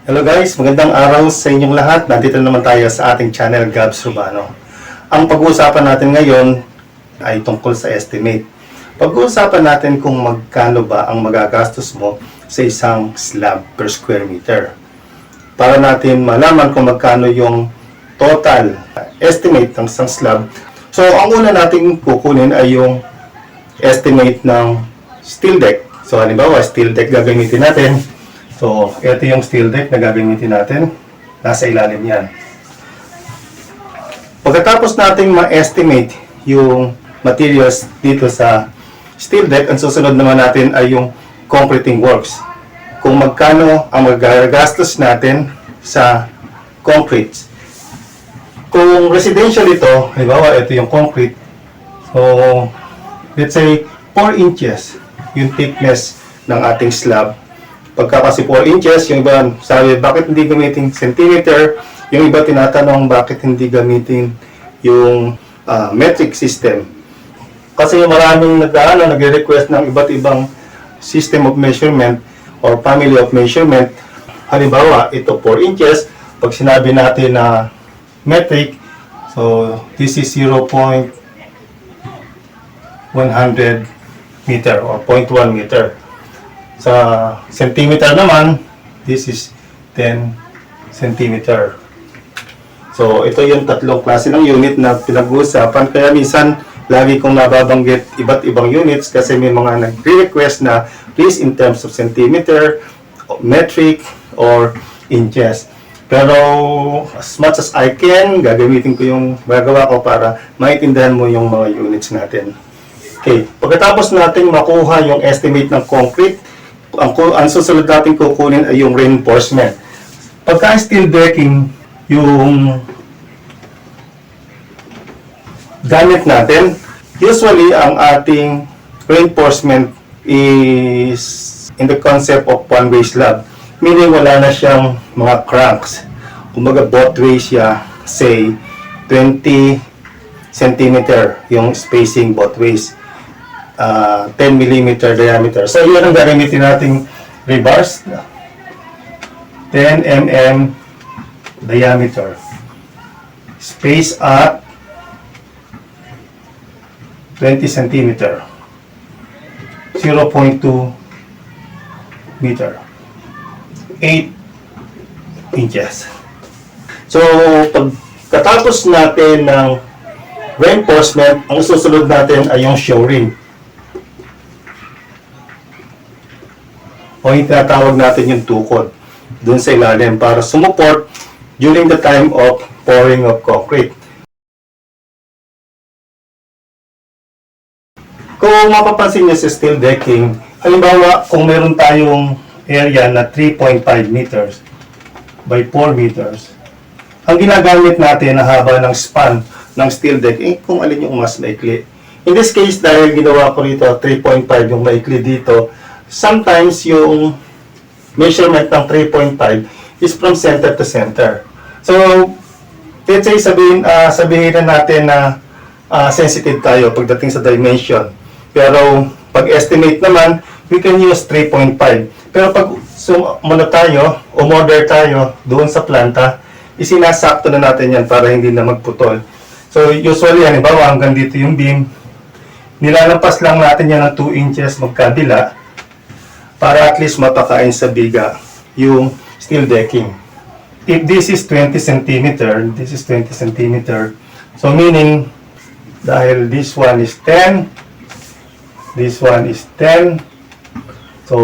Hello guys, magandang araw sa inyong lahat. Nandito naman tayo sa ating channel, Gabs, Romano. Ang pag-uusapan natin ngayon ay tungkol sa estimate. Pag-uusapan natin kung magkano ba ang magagastos mo sa isang slab per square meter. Para natin malaman kung magkano yung total estimate ng isang slab. So, ang una natin kukunin ay yung estimate ng steel deck. So, halimbawa, steel deck gagamitin natin. So, ito yung steel deck na gagamitin natin. Nasa ilalim yan. Pagkatapos nating ma-estimate yung materials dito sa steel deck, ang susunod naman natin ay yung concreting works. Kung magkano ang magagastos natin sa concrete. Kung residential ito, halimbawa ito yung concrete. So, let's say 4 inches yung thickness ng ating slab. Pagka kasi 4 inches, yung iba sabi, bakit hindi gamitin centimeter? Yung iba tinatanong, bakit hindi gamitin yung metric system? Kasi maraming nagre-request ng iba't ibang system of measurement or family of measurement. Halimbawa, ito 4 inches. Pag sinabi natin na metric, so this is 0.100 meter or 0.1 meter. Sa centimeter naman, this is 10 centimeter. So, ito yung tatlong klase ng unit na pinag-uusapan. Kaya minsan, lagi kong nababanggit iba't ibang units kasi may mga nag-request na please in terms of centimeter, metric, or inches. Pero, as much as I can, gagamitin ko yung magagawa ko para maintindihan mo yung mga units natin. Okay, pagkatapos natin makuha yung estimate ng concrete, ang susunod natin kukunin ay yung reinforcement. Pagka steel decking, yung gamit natin, usually ang ating reinforcement is in the concept of one-way slab. Meaning wala na siyang mga cranks. Kumbaga both way siya, say 20 cm yung spacing both ways. 10 mm diameter. So, yun ang gagamitin nating rebars. 10 mm diameter. Space at 20 cm. 0.2 meter. 8 inches. So, pagkatapos natin ng reinforcement, ang susunod natin ay yung shoring. O yung tinatawag natin yung tukod dun sa ilalim para sumuport during the time of pouring of concrete. Kung mapapansin niyo sa steel decking, halimbawa kung meron tayong area na 3.5 meters by 4 meters, ang ginagamit natin na haba ng span ng steel deck, kung alin yung mas maikli. In this case, dahil ginawa ko rito 3.5 yung maikli dito, sometimes yung measurement ng 3.5 is from center to center. So, let's say sabihin na natin na sensitive tayo pagdating sa dimension. Pero pag estimate naman, we can use 3.5. Pero pag umorder tayo doon sa planta, isinasakto na natin yan para hindi na magputol. So, usually, halimbawa hanggang dito yung beam, nilalampas lang natin yan ng 2 inches magkabila para at least mapakain sa biga yung steel decking. If this is 20 cm, this is 20 cm. So meaning, dahil this one is 10, this one is 10. So,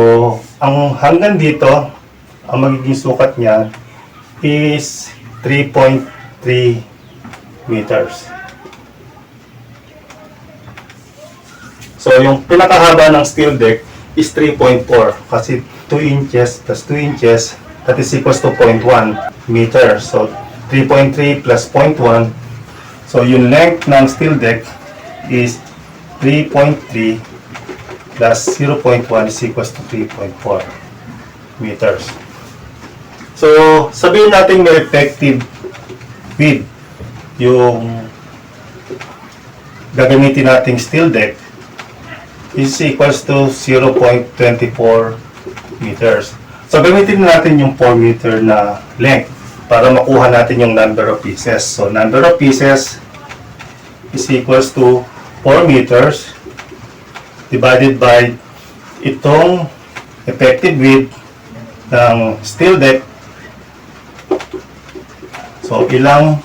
ang hanggang dito, ang magiging sukat niya is 3.3 meters. So, yung pinakahaba ng steel deck is 3.4 kasi 2 inches plus 2 inches, that is equals to 0.1 meter. So 3.3 plus 0.1, so yung length ng steel deck is 3.3 plus 0.1 is equals to 3.4 meters. So sabihin natin may effective width yung gagamitin nating steel deck is equals to 0.24 meters. So, gamitin natin yung 4 meter na length para makuha natin yung number of pieces. So, number of pieces is equals to 4 meters divided by itong effective width ng steel deck. So, ilang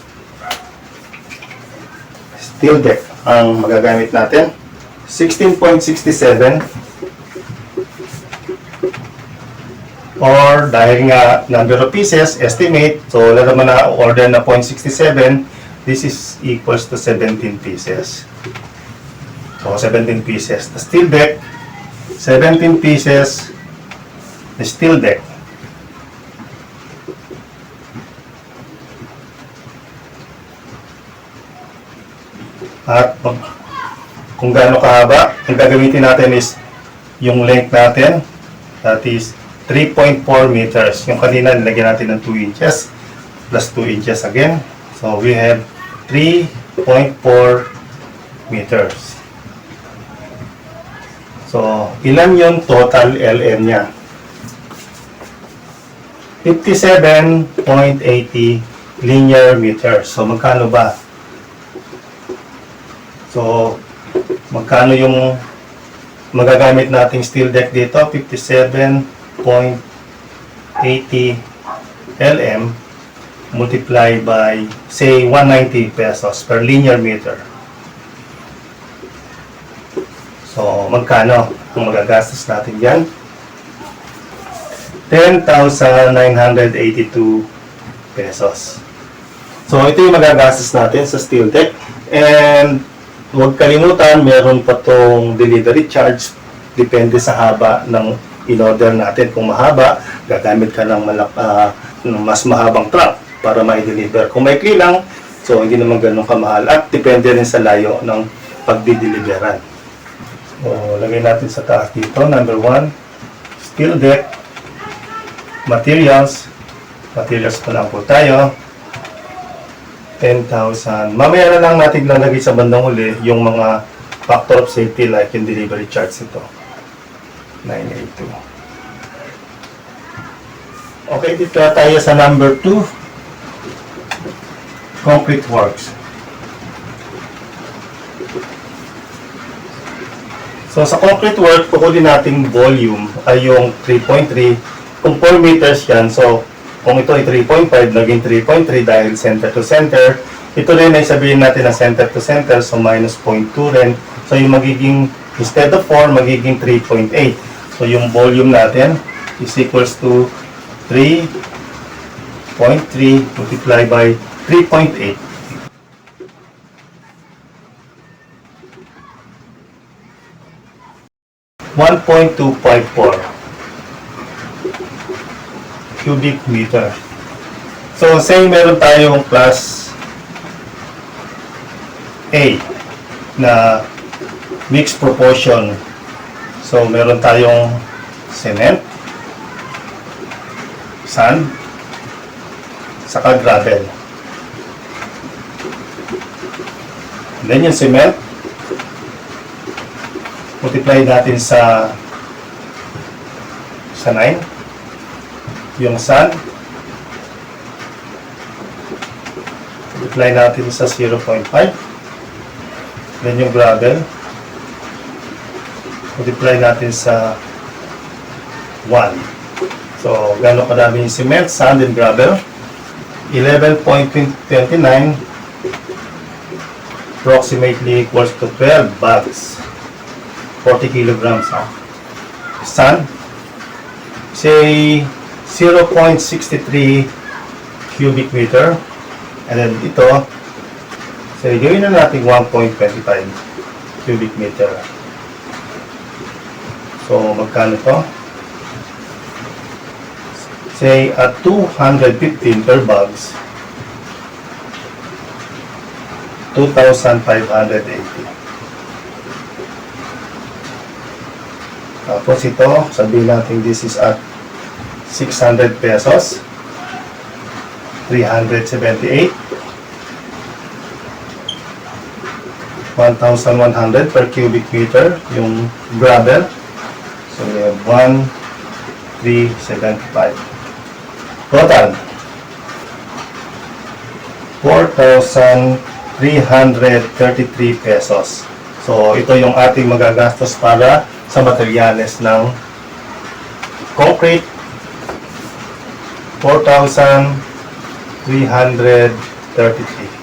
steel deck ang magagamit natin? 16.67 or dahil nga number of pieces, estimate, so wala naman na order na 0.67, this is equals to 17 pieces. So, 17 pieces. The steel deck, 17 pieces, the steel deck. At kung gaano kahaba, ang gagamitin natin is yung length natin, that is 3.4 meters. Yung kanina, nilagyan natin ng 2 inches plus 2 inches again. So, we have 3.4 meters. So, ilan yung total LM niya? 57.80 linear meters. So, magkano ba? So, magkano yung magagamit nating steel deck dito? 57.80 LM multiplied by, say, 190 pesos per linear meter. So, magkano ang magagastos natin yan? 10,982 pesos. So, ito yung magagastos natin sa steel deck. And, huwag kalimutan, meron pa tong delivery charge. Depende sa haba ng in-order natin. Kung mahaba, gagamit ka ng mas mahabang truck para ma-deliver. Kung maikli lang, so hindi naman ganun kamahal. At depende rin sa layo ng pagdi-deliveran. So, lagay natin sa taas dito. Number 1, steel deck, materials. Materials pa lang po tayo. 10,000. Mamaya na lang natin lalagay sa bandang huli yung mga factor of safety like yung delivery charge ito. 982. Okay, dito tayo sa number 2. Concrete works. So, sa concrete work, kukunin nating volume ay yung 3.3. Kung 4 meters yan, so, kung ito ay 3.5, naging 3.3 dahil center to center. Ito rin ay sabihin natin na center to center, so minus 0.2 rin. So, yung magiging, instead of 4, magiging 3.8. So, yung volume natin is equals to 3.3 multiplied by 3.8. 1.254 cubic meter. So, say meron tayong class A na mixed proportion. So, meron tayong cement, sand, saka gravel. Then yung cement, multiply natin sa 9. Yung sand, multiply natin sa 0.5. Then yung gravel, multiply natin sa 1. So, gano'n kadami yung cement, sand, and gravel? 11.29 approximately equals to 12 bags. 40 kilograms. Sand, say 0.63 cubic meter. And then ito, say gawin na natin 1.25 cubic meter. So, magkano to? Say, at 215 per bags, 2,580. Tapos ito, sabihin natin this is at 600 pesos, 378, 1,100 per cubic meter yung gravel. So we have 1, 375. Total 4,333 pesos. So, ito yung ating magagastos para sa materyales ng concrete. 4,333.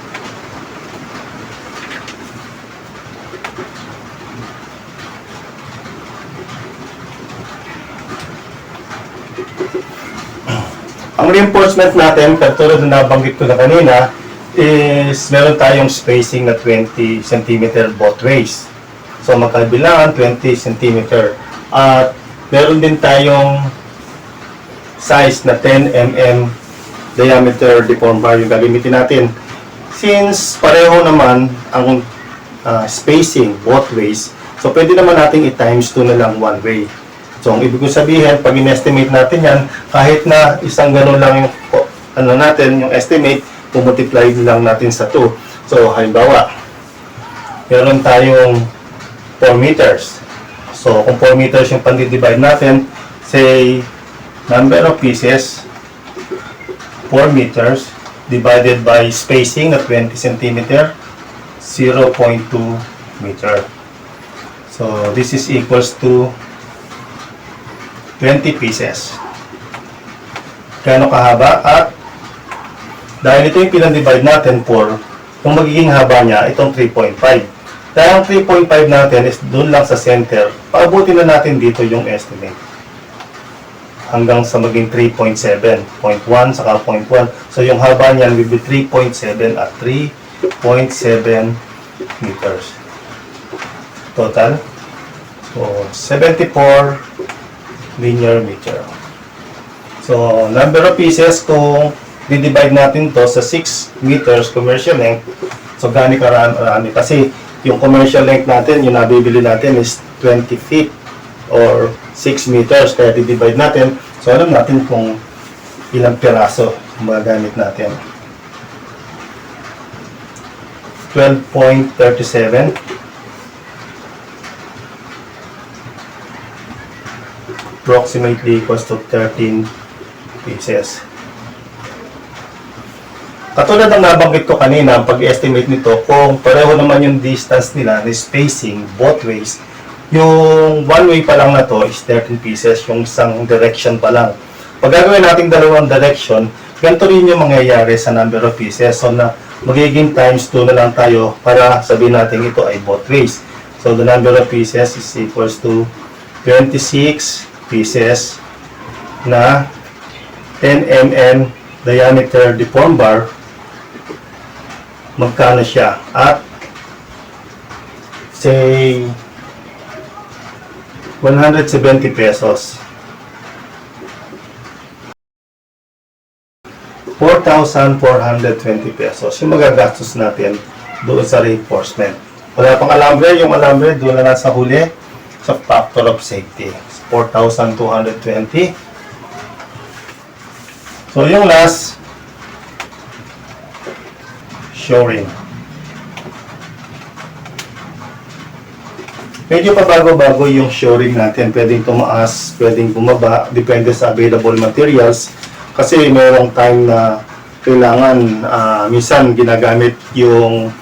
Ang reinforcement natin, katulad na nabanggit ko na kanina, is meron tayong spacing na 20 cm both ways. So magkabilangan 20 cm. At meron din tayong size na 10 mm diameter deform bar yung gagamitin natin. Since pareho naman ang spacing both ways, so pwede naman natin i-times 2 na lang one way. So, ang ibig sabihin, pag in-estimate natin yan, kahit na isang ganun lang yung, yung estimate, multiply lang natin sa 2. So, halimbawa, meron tayong 4 meters. So, kung 4 meters yung pandi-divide natin, say, number of pieces, 4 meters, divided by spacing na 20 cm, 0.2 meter. So, this is equals to 20 pieces. Gano'ng kahaba? At dahil ito yung pinag-divide natin for, kung magiging haba niya, itong 3.5. Dahil ang 3.5 natin is doon lang sa center, paabutin na natin dito yung estimate. Hanggang sa maging 3.7, 0.1, saka 0.1. So yung haba niyan will be 3.7 at 3.7 meters. Total. So, 74 linear meter. So, number of pieces, kung di-divide natin to sa 6 meters commercial length, so gani karami. Kasi yung commercial length natin, yung nabibili natin is 20 feet or 6 meters. Kaya di-divide natin. So, alam natin kung ilang piraso magagamit natin. 12.37. Approximately equals to 13 pieces. Katulad ng nabanggit ko kanina, pag-estimate nito, kung pareho naman yung distance nila, the spacing, both ways, yung one way pa lang na to is 13 pieces, yung isang direction pa lang. Pag gagawin natin dalawang direction, ganito rin yung mangyayari sa number of pieces. So, na magiging times 2 na lang tayo para sabihin natin ito ay both ways. So, the number of pieces is equals to 26 pieces na 10 mm diameter deform bar. Magkano siya? At say 170 pesos. 4,420 pesos yung magagastos natin doon sa reinforcement. Wala pang alambre, yung alambre doon na nasa huli sa factor of safety. 4,220. So, yung last, shoring. Medyo pabago-bago yung shoring natin. Pwedeng tumaas, pwedeng bumaba, depende sa available materials. Kasi mayroong time na kailangan, minsan ginagamit yung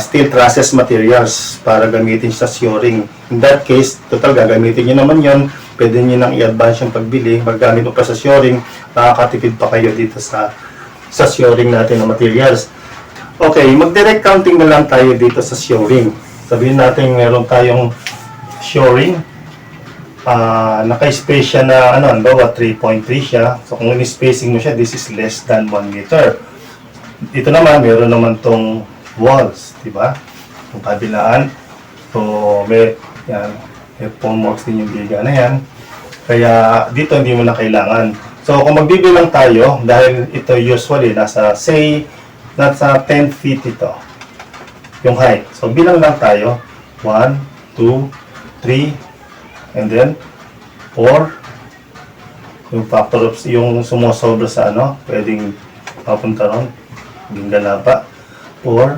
steel trusses materials para gamitin sa shoring. In that case, total gagamitin nyo naman yon. Pwede nyo nang i-advance yung pagbili, maggamit mo pa sa shoring, makakatipid pa kayo dito sa shoring natin ng materials. Okay, mag-direct counting na lang tayo dito sa shoring. Sabihin natin meron tayong shoring, naka-space siya na, bawa 3.3 siya. So kung in-spacing mo siya, this is less than 1 meter. Dito naman, meron naman tong walls, diba? Kung kabilaan. So, may formworks din yung biga na yan. Kaya, dito hindi mo na kailangan. So, kung magbibilang tayo, dahil ito usually, nasa 10 feet ito. Yung height. So, bilang lang tayo. 1, 2, 3, and then, 4. Yung factor of, yung sumusobra sa pwedeng papunta ron. Hindi ganapa. 4,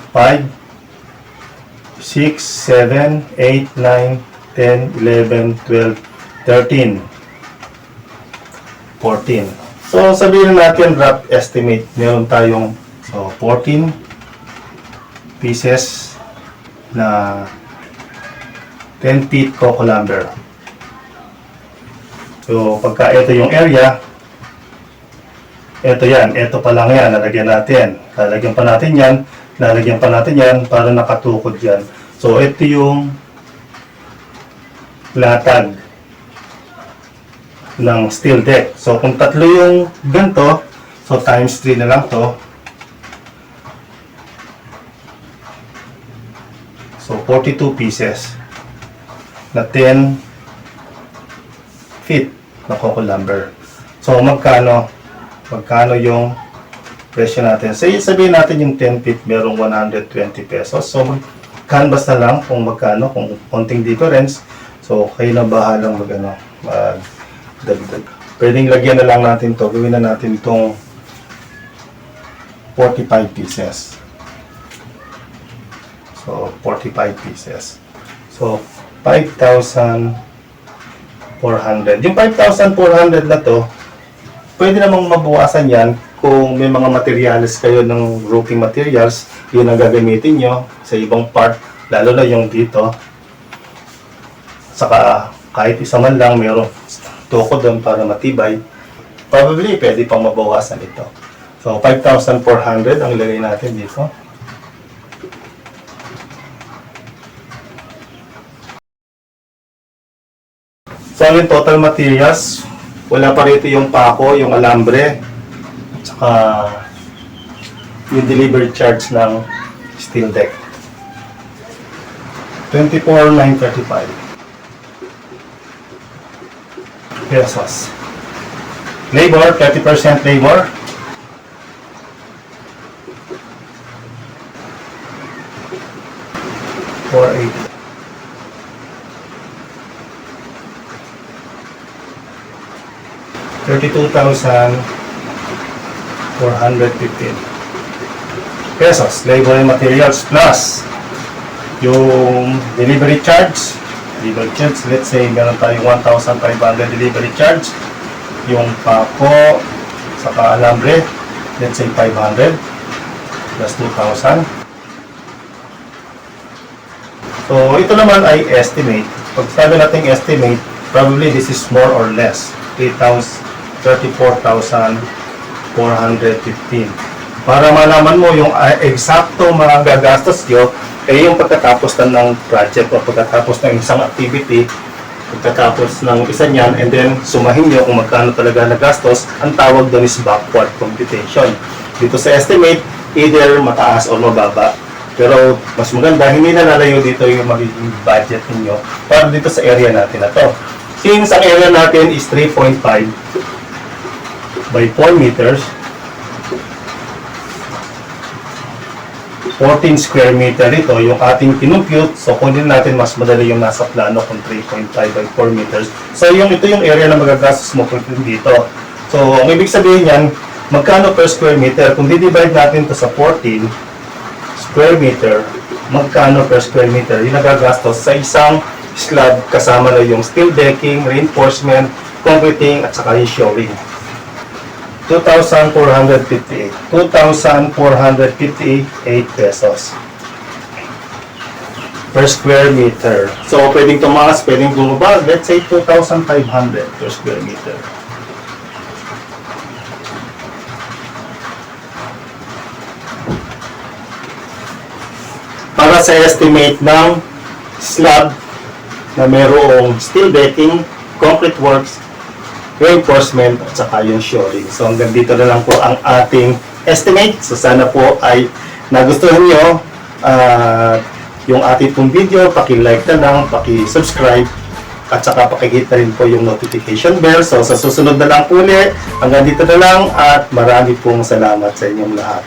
5, 6, 7, 8, 9, 10, 11, 12, 13. 14. So, sabihin natin rough estimate. Meron tayong 14 pieces na 10 feet coco lumber. So, pagka ito yung area, ito yan, ito pa lang yan, lalagyan natin. Lalagyan pa natin yan, lalagyan pa natin yan para nakatukod yan. So, ito yung latag ng steel deck. So, kung tatlo yung ganito, so times 3 na lang to. So, 42 pieces na 10 feet na coco lumber. So, magkano yung presyo natin? So, sabihin natin yung 10 feet merong 120 pesos. So, canvas na lang kung magkano, kung konting difference. So, kayo na bahalang magdagdag. Pwedeng lagyan na lang natin to. Gawin na natin itong 45 pieces. So, 45 pieces. So, 5,400. Yung 5,400 na to, pwede namang mabawasan yan kung may mga materials kayo ng roofing materials, yun ang gagamitin nyo sa ibang part, lalo na yung dito. Saka kahit isa man lang mayroong tuko doon para matibay, probably pwede pang mabawasan ito. So 5,400 ang ilagay natin dito. So yung total materials, wala pa rito yung pako, yung alambre, tsaka yung delivery charge ng steel deck. 24,935 pesos. Labor, 30% labor. $480. $32,415 pesos. Labor and materials plus yung delivery charge. Let's say meron tayong 1,500 delivery charge. Yung pako saka alambre, let's say 500 plus 2,000. So ito naman ay estimate. Pag sabi natin estimate, probably this is more or less 34,415. Para malaman mo yung eksakto mga gagastos nyo, yung pagkatapos ng project o pagkatapos ng isang activity, pagkatapos ng isa niyan, and then sumahin nyo kung magkano talaga nagastos, ang tawag doon is backward computation. Dito sa estimate, either mataas o mababa. Pero mas maganda, hindi na lalayo dito yung magiging budget ninyo para dito sa area natin na to. Since ang area natin is 3.5 by 4 meters, 14 square meter ito yung ating kinumpute. So, kunin natin mas madali yung nasa plano kung 3.5 by 4 meters. So, ito yung area na magagastos mo dito. So, ang ibig sabihin yan, magkano per square meter? Kung di-divide natin to sa 14 square meter, magkano per square meter? Yung nagagastos sa isang slab kasama na yung steel decking, reinforcement, concreting, at saka yung shoring. 2,458 pesos per square meter. So, pwedeng tumaas, pwedeng bumaba. Let's say 2,500 per square meter. Para sa estimate ng slab na mayroong steel decking, concrete works, reinforcement at saka yung shoring. So hanggang dito na lang po ang ating estimate. So sana po ay nagustuhan nyo yung ating pong video. Paki-like na lang, paki-subscribe at saka pakikita rin po yung notification bell. So sa susunod na lang po ulit. Hanggang dito na lang at marami pong salamat sa inyong lahat.